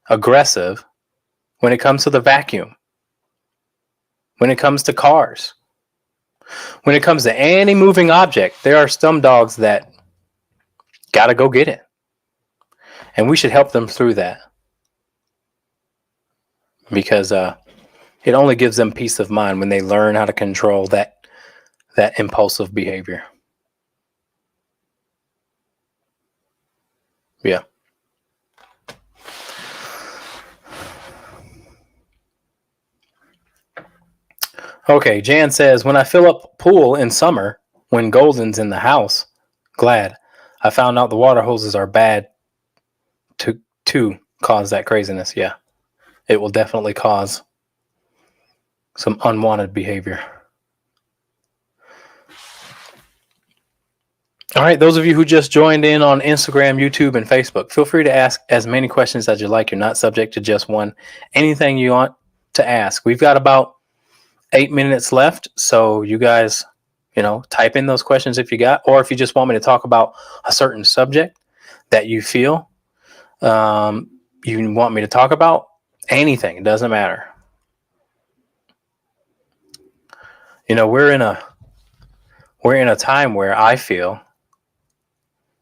aggressive when it comes to the vacuum, when it comes to cars, when it comes to any moving object. There are some dogs that got to go get it. And we should help them through that. Because it only gives them peace of mind when they learn how to control that impulsive behavior. Yeah. Okay, Jan says, when I fill up pool in summer, when Golden's in the house, glad. I found out the water hoses are bad to cause that craziness. Yeah, it will definitely cause some unwanted behavior. All right, those of you who just joined in on Instagram, YouTube, and Facebook, feel free to ask as many questions as you like. You're not subject to just one. Anything you want to ask. We've got about 8 minutes left, so you guys, type in those questions if you got, or if you just want me to talk about a certain subject that you feel you want me to talk about, anything, it doesn't matter. We're in a time where I feel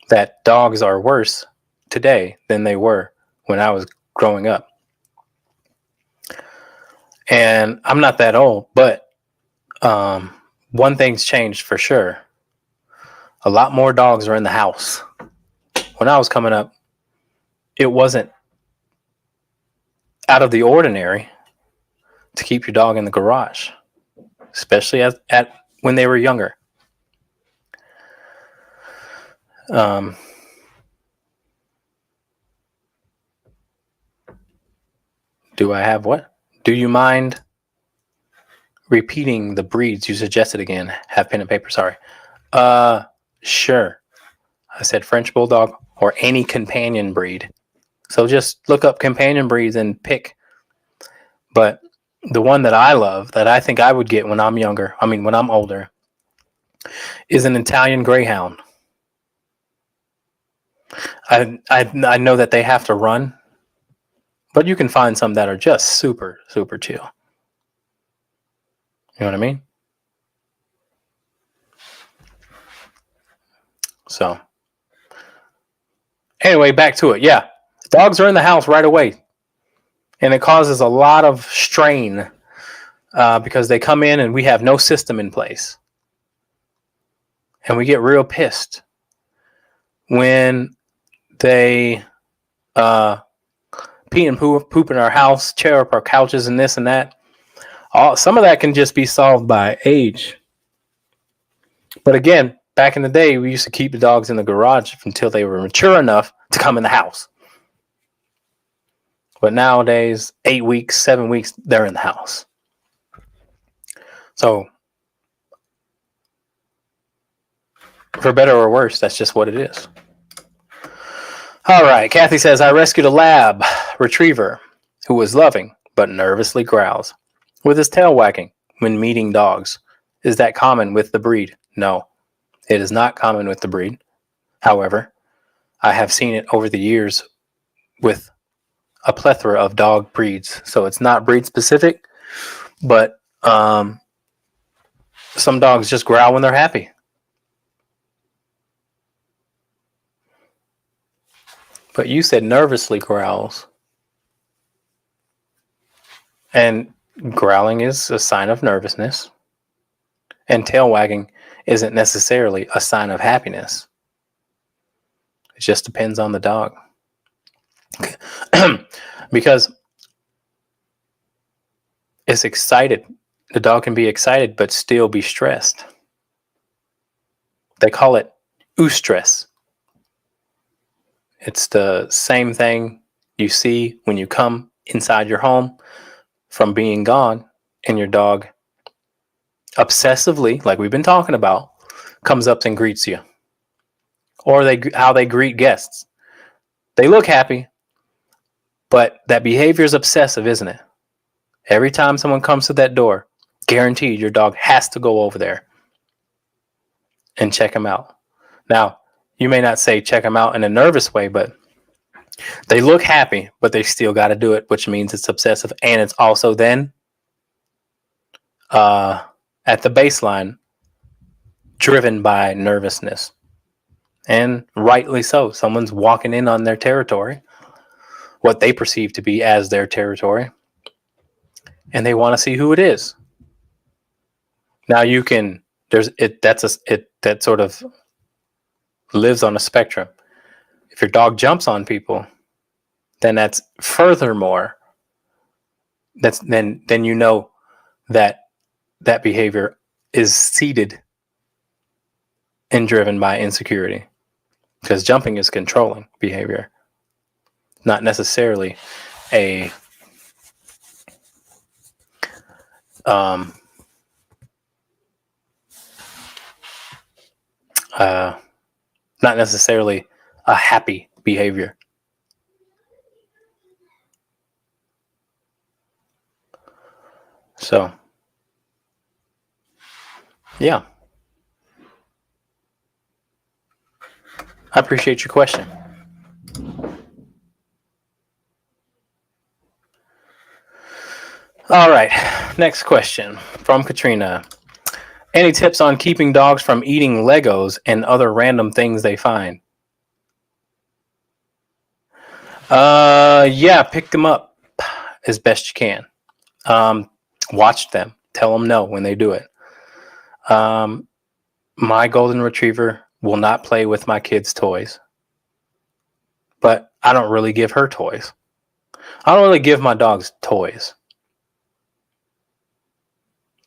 that dogs are worse today than they were when I was growing up. And I'm not that old, but one thing's changed for sure. A lot more dogs are in the house. When I was coming up, it wasn't out of the ordinary to keep your dog in the garage, especially when they were younger. Do I have what? Do you mind repeating the breeds you suggested again? Have pen and paper, sorry. Sure. I said French Bulldog or any companion breed. So just look up companion breeds and pick. But the one that I love, that I think I would get when I'm older, is an Italian Greyhound. I know that they have to run, but you can find some that are just super, super chill. You know what I mean? So, anyway, back to it. Yeah, dogs are in the house right away. And it causes a lot of strain because they come in and we have no system in place. And we get real pissed when they pee and poop in our house, tear up our couches and this and that. Some of that can just be solved by age. But again, back in the day, we used to keep the dogs in the garage until they were mature enough to come in the house. But nowadays, 8 weeks, 7 weeks, they're in the house. So, for better or worse, that's just what it is. All right, Kathy says, I rescued a lab retriever who was loving but nervously growls with his tail wagging when meeting dogs. Is that common with the breed? No, it is not common with the breed. However, I have seen it over the years with a plethora of dog breeds. So it's not breed specific, but some dogs just growl when they're happy. But you said nervously growls. And growling is a sign of nervousness. And tail wagging isn't necessarily a sign of happiness. It just depends on the dog. Because it's excited. The dog can be excited but still be stressed. They call it eustress. It's the same thing you see when you come inside your home from being gone, and your dog obsessively, like we've been talking about, comes up and greets you. Or how they greet guests. They look happy, but that behavior is obsessive, isn't it? Every time someone comes to that door, guaranteed your dog has to go over there and check them out. Now, you may not say check them out in a nervous way, but they look happy, but they still got to do it, which means it's obsessive. And it's also then at the baseline driven by nervousness. And rightly so. Someone's walking in on their territory, what they perceive to be as their territory, and they want to see who it is. Now you can, that sort of lives on a spectrum. If your dog jumps on people, then that's furthermore, then you know that behavior is seeded and driven by insecurity, because jumping is controlling behavior, not necessarily not necessarily a happy behavior. So, yeah. I appreciate your question. All right. Next question from Katrina. Any tips on keeping dogs from eating Legos and other random things they find? Yeah, pick them up as best you can. Watch them. Tell them no when they do it. My golden retriever will not play with my kids' toys, but I don't really give her toys. I don't really give my dogs toys.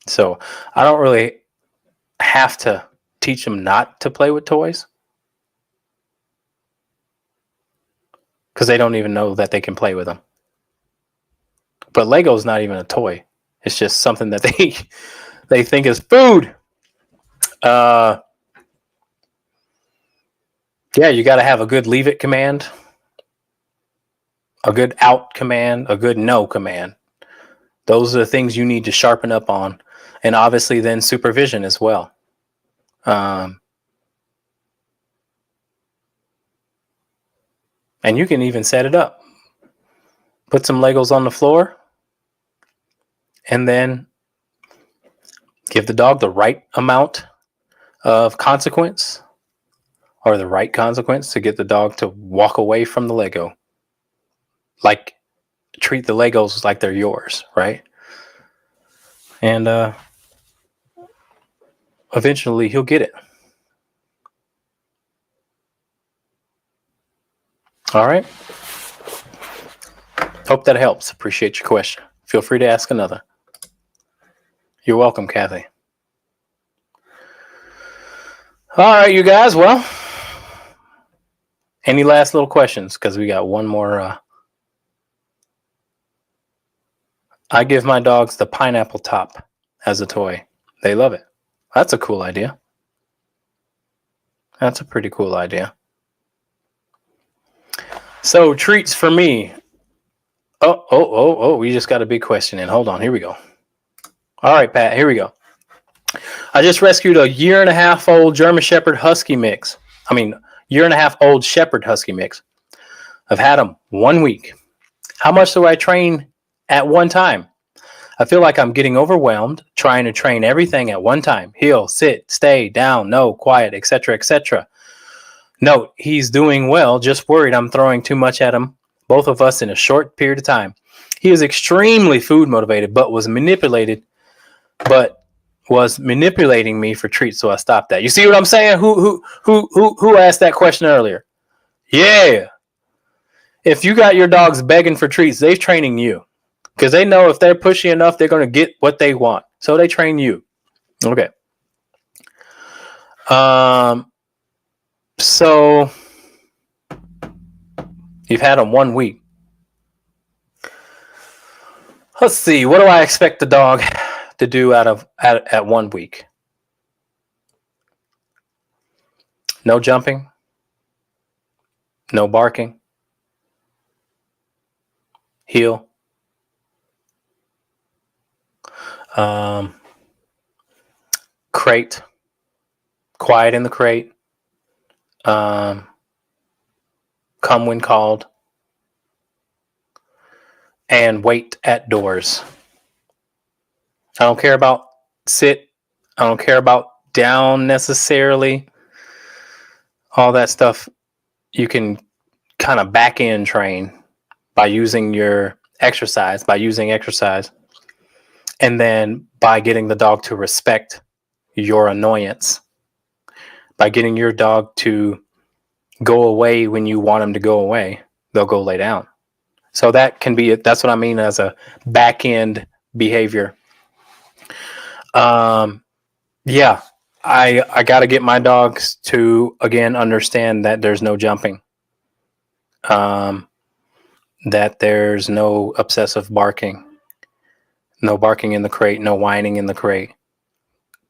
So I don't really have to teach them not to play with toys, because they don't even know that they can play with them. But Lego's not even a toy. It's just something that they think is food. Yeah, you got to have a good leave it command, a good out command, a good no command. Those are the things you need to sharpen up on. And obviously then supervision as well. And you can even set it up. Put some Legos on the floor, and then give the dog the right amount of consequence, or the right consequence, to get the dog to walk away from the Lego. Like, treat the Legos like they're yours, right? And eventually he'll get it. All right. Hope that helps. Appreciate your question. Feel free to ask another. You're welcome, Kathy. All right, you guys. Well, any last little questions? Because we got one more. I give my dogs the pineapple top as a toy. They love it. That's a cool idea. That's a pretty cool idea. So, treats for me. Oh, we just got a big question in. Hold on. Here we go. All right, Pat, here we go. I just rescued a 1.5-year-old German Shepherd Husky mix. Year-and-a-half-old Shepherd Husky mix. I've had them 1 week. How much do I train at one time? I feel like I'm getting overwhelmed trying to train everything at one time. Heel, sit, stay, down, no, quiet, etc., etc. Note, he's doing well, just worried I'm throwing too much at him, both of us in a short period of time. He was extremely food motivated, but was manipulating me for treats. So I stopped that. You see what I'm saying? Who asked that question earlier? Yeah. If you got your dogs begging for treats, they're training you, because they know if they're pushy enough, they're going to get what they want. So they train you. Okay. So you've had them 1 week. Let's see. What do I expect the dog to do at 1 week? No jumping. No barking. Heel. Crate. Quiet in the crate. Come when called. And wait at doors. I don't care about sit. I don't care about down necessarily. All that stuff you can kind of back end train by using exercise, and then by getting the dog to respect your annoyance, by getting your dog to go away when you want them to go away. They'll go lay down. So that's what I mean as a back end behavior. Yeah, I got to get my dogs to, again, understand that there's no jumping, that there's no obsessive barking, no barking in the crate, no whining in the crate,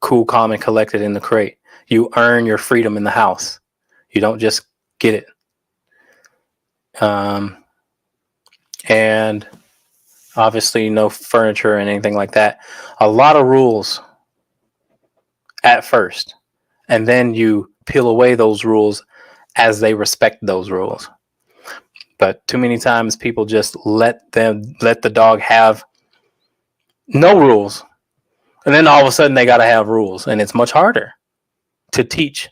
cool, calm, and collected in the crate. You earn your freedom in the house. You don't just get it. And obviously no furniture and anything like that. A lot of rules at first, and then you peel away those rules as they respect those rules. But too many times people just let the dog have no rules, and then all of a sudden they got to have rules, and it's much harder to teach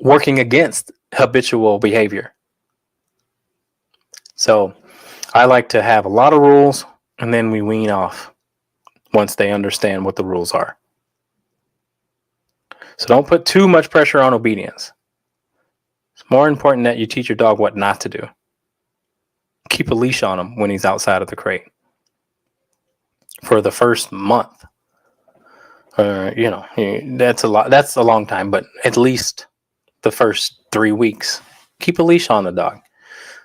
working against habitual behavior. So I like to have a lot of rules, and then we wean off once they understand what the rules are. So don't put too much pressure on obedience. It's more important that you teach your dog what not to do. Keep a leash on him when he's outside of the crate for the first month. That's a lot. That's a long time, but at least the first 3 weeks, keep a leash on the dog.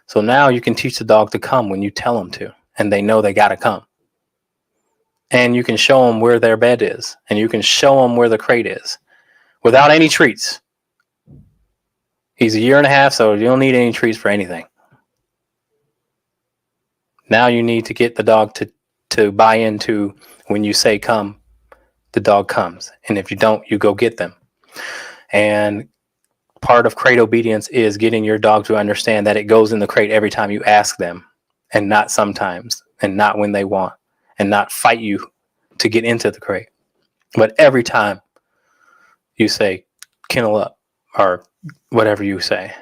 So now you can teach the dog to come when you tell them to, and they know they got to come. And you can show them where their bed is, and you can show them where the crate is without any treats. He's 1.5 years, so you don't need any treats for anything. Now you need to get the dog to buy into when you say come, the dog comes. And if you don't, you go get them. And part of crate obedience is getting your dog to understand that it goes in the crate every time you ask them, and not sometimes, and not when they want, and not fight you to get into the crate. But every time you say kennel up or whatever you say,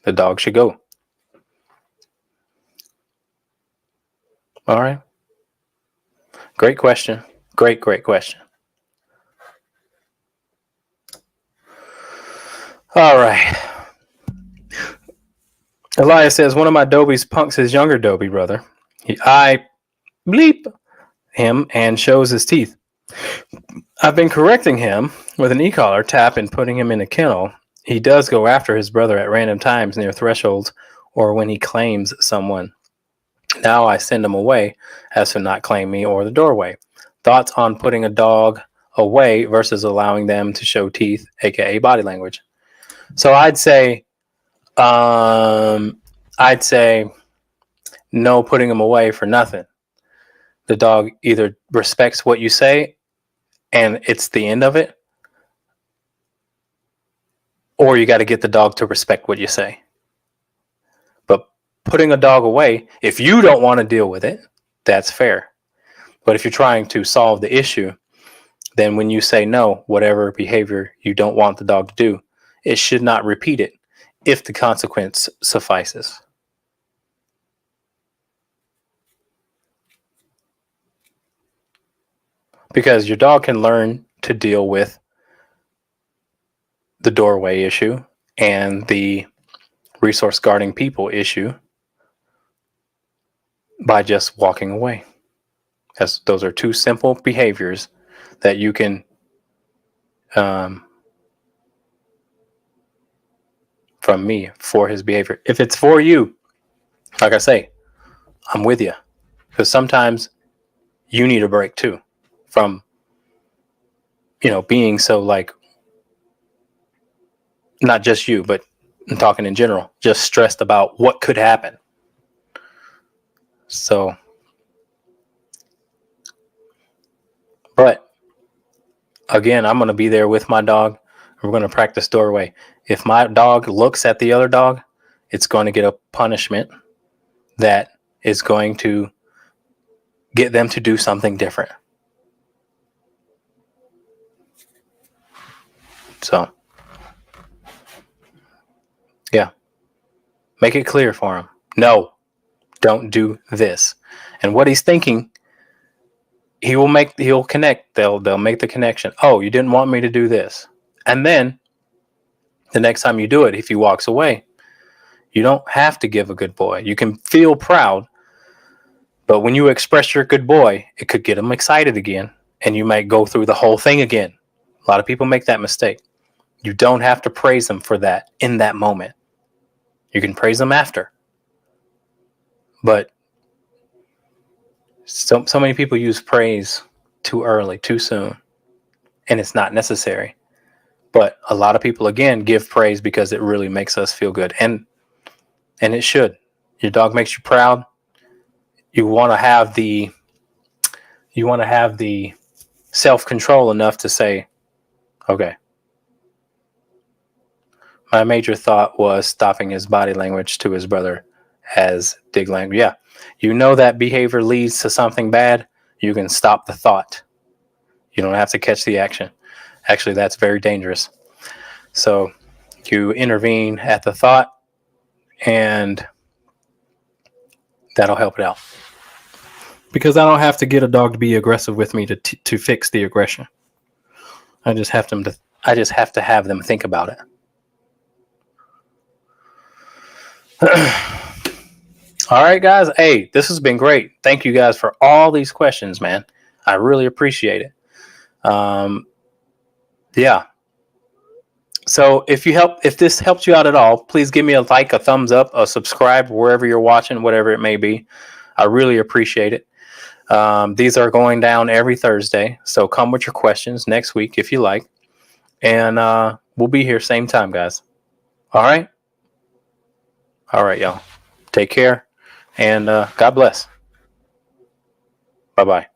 the dog should go. All right. Great question. Great question. All right. Elias says, one of my Dobies punks his younger Dobie brother. I bleep him and shows his teeth. I've been correcting him with an e-collar tap and putting him in a kennel. He does go after his brother at random times near thresholds or when he claims someone. Now I send him away as to not claim me or the doorway. Thoughts on putting a dog away versus allowing them to show teeth, aka body language. So I'd say no putting them away for nothing. The dog either respects what you say and it's the end of it, or you got to get the dog to respect what you say. But putting a dog away, if you don't want to deal with it, that's fair. But if you're trying to solve the issue, then when you say no, whatever behavior you don't want the dog to do, it should not repeat it if the consequence suffices. because your dog can learn to deal with the doorway issue and the resource guarding people issue by just walking away. Those are two simple behaviors that you can from me for his behavior. If it's for you, like I say, I'm with you, because sometimes you need a break too from, being so, like, not just you, but I'm talking in general, just stressed about what could happen. So, but again, I'm going to be there with my dog. We're going to practice doorway. If my dog looks at the other dog, it's going to get a punishment that is going to get them to do something different. So, yeah, make it clear for him. No, don't do this. And what he's thinking, he'll connect. They'll make the connection. Oh, you didn't want me to do this. And then the next time you do it, if he walks away, you don't have to give a good boy. You can feel proud, but when you express your good boy, it could get him excited again, and you might go through the whole thing again. A lot of people make that mistake. You don't have to praise them for that in that moment. You can praise them after. But so many people use praise too early, too soon, and it's not necessary. But a lot of people, again, give praise because it really makes us feel good. And it should. Your dog makes you proud. You want to have the self-control enough to say, okay. My major thought was stopping his body language to his brother as dig language. Yeah. That behavior leads to something bad. You can stop the thought. You don't have to catch the action. Actually, that's very dangerous. So you intervene at the thought, and that'll help it out. Because I don't have to get a dog to be aggressive with me to fix the aggression. I just have to have them think about it. All right, guys. Hey, this has been great. Thank you guys for all these questions, man. I really appreciate it. Yeah. So if this helps you out at all, please give me a like, a thumbs up, a subscribe wherever you're watching, whatever it may be. I really appreciate it. These are going down every Thursday, so come with your questions next week if you like. And we'll be here same time, guys. All right? All right, y'all. Take care, and God bless. Bye-bye.